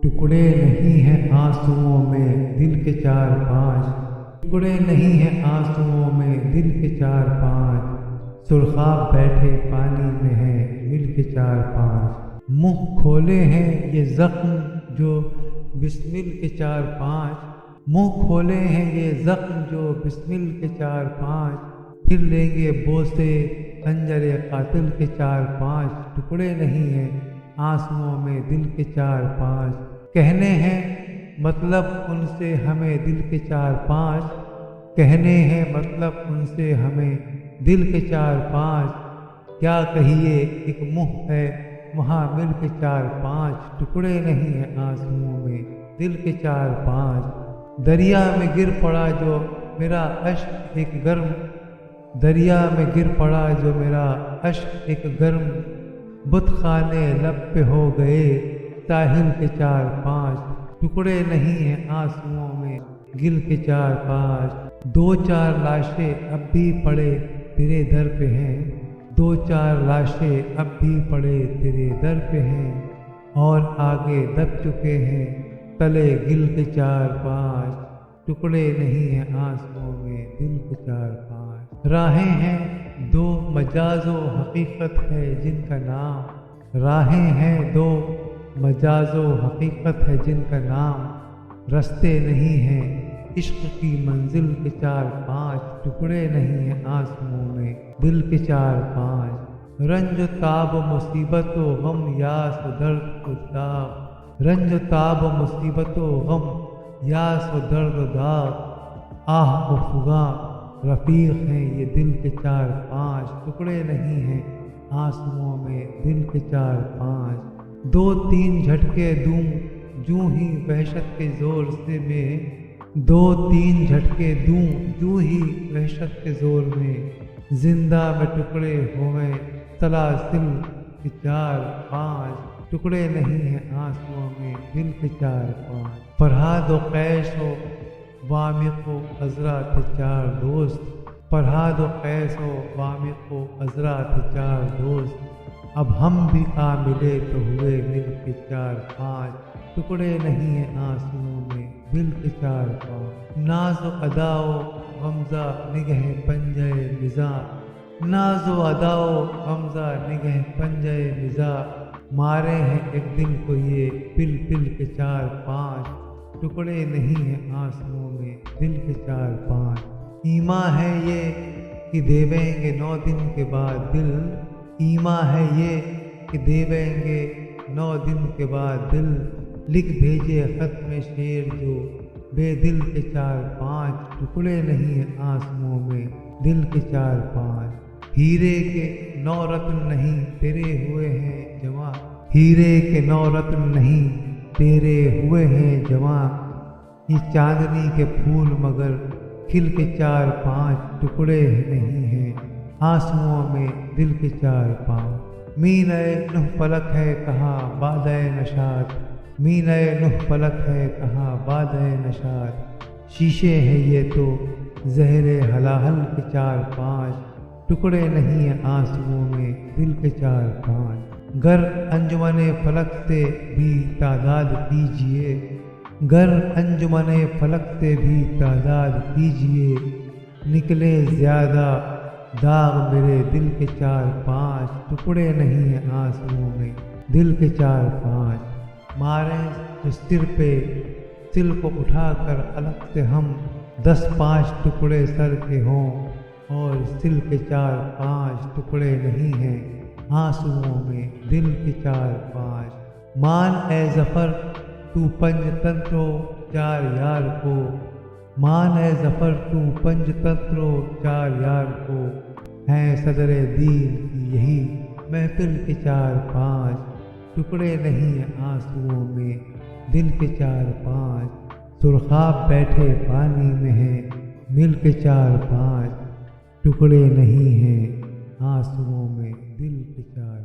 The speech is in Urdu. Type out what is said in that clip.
ٹکڑے نہیں ہیں آنسوؤں میں دل کے چار پانچ، ٹکڑے نہیں ہیں آنسوؤں میں دل کے چار پانچ، سرخاب بیٹھے پانی میں ہے مل کے چار پانچ، منہ کھولے ہیں یہ زخم جو بسمل کے چار پانچ، منہ کھولے ہیں یہ زخم جو بسمل کے چار پانچ، پھر لیں گے بوسے خنجر قاتل کے چار پانچ، ٹکڑے نہیں ہیں آنسوؤں میں دل کے چار پانچ، کہنے ہیں مطلب ان سے ہمیں دل کے چار پانچ، کہنے ہیں مطلب ان سے ہمیں دل کے چار پانچ، کیا کہیے ایک منہ ہے وہاں مل کے چار پانچ، ٹکڑے نہیں ہیں آنسوؤں میں دل کے چار پانچ، دریا میں گر پڑا جو میرا اشک ایک گرم، دریا میں گر پڑا جو میرا اشک ایک گرم، بت خانے لب پہ ہو گئے ساحل کے چار پانچ، ٹکڑے نہیں ہیں آنسوؤں میں دل کے چار پانچ، دو چار لاشیں اب بھی پڑے تیرے در پہ ہیں، دو چار لاشیں اب بھی پڑے تیرے در پہ ہیں، اور آگے دب چکے ہیں تلے گل کے چار پانچ، ٹکڑے نہیں ہیں آنسوؤں میں دل کے چار پانچ، راہیں ہیں دو مجاز و حقیقت ہے جن کا نام، راہیں ہیں دو مجاز و حقیقت ہے جن کا نام، رستے نہیں ہیں عشق کی منزل کے چار پانچ، ٹکڑے نہیں ہیں آنسوؤں میں دل کے چار پانچ، رنج و تاب و مصیبت و غم یاس و درد و داغ، رنج و تاب و مصیبت و غم یاس و درد و داغ، آہ و فغاں رفیق ہیں یہ دل کے چار پانچ، ٹکڑے نہیں ہیں آنسوؤں میں دل کے چار پانچ، دو تین جھٹکے دوں جوں ہی وحشت کے زور سے میں، دو تین جھٹکے دوں جوں ہی وحشت کے زور میں، زندہ میں ٹکڑے ہوئے سلاسل کے چار پانچ، ٹکڑے نہیں ہیں آنسوؤں میں دل کے چار پانچ، فرہاد و قیس و وامق و عذرا تھے چار دوست، فرہاد و قیس و وامق و عذرا تھے چار دوست، اب ہم بھی آ ملے تو ہوئے مل کے چار پانچ، ٹکڑے نہیں ہیں آنسوؤں میں دل کے چار پانچ، ناز و ادا و غمزہ نگہ پنجہ نزاع، ناز و ادا و غمزہ نگہ پنجہ نزاع، مارے ہیں ایک دن کو یہ پل پل کے چار پانچ، ٹکڑے نہیں ہیں آنسوؤں میں دل کے چار پانچ، ایماں ہے یہ کہ دیویں گے 9 دن کے بعد دل، ایماں ہے یہ کہ دیویں گے 9 دن کے بعد دل، لکھ بھیجے خط میں شعر جو بے دل کے چار پانچ، ٹکڑے نہیں ہیں آنسوؤں میں دل کے چار پانچ، ہیرے کے 9 رتن نہیں تیرے ہوئے ہیں جمع، ہیرے کے 9 رتن نہیں تیرے ہوئے ہیں جمع، یہ چاندنی کے پھول مگر کھل کے چار پانچ، ٹکڑے نہیں ہیں آنسوؤں میں دل کے چار پانچ، مینہ نہ فلک ہے کہاں بادۂ نشاط، مینہ نہ فلک ہے کہاں بادۂ نشاط، شیشے ہیں یہ تو زہر ہلاہل کے چار پانچ، ٹکڑے نہیں ہیں آنسوؤں میں دل کے چار پانچ، گر انجمن فلک سے بھی تعداد کیجئے، گر انجمن فلک سے بھی تعداد کیجئے، نکلے زیادہ داغ میرے دل کے چار پانچ، ٹکڑے نہیں ہیں آنسوؤں میں دل کے چار پانچ، ماریں تو سر پہ سل کو اٹھا کر الگ سے ہم 10 5 ٹکڑے سر کے ہوں، اور سل کے چار پانچ، ٹکڑے نہیں ہیں آنسوؤں میں دل کے چار پانچ، مان اے ظفر تو پنج تنترو چار یار کو، مان اے ظفر تو پنج تنترو چار یار کو، ہیں صدر دین کی یہی محفل کے چار پانچ، ٹکڑے نہیں ہیں آنسوؤں میں دل کے چار پانچ، سرخاب بیٹھے پانی میں ہیں مل کے چار پانچ، ٹکڑے نہیں ہیں آنسوؤں میں دل کے چار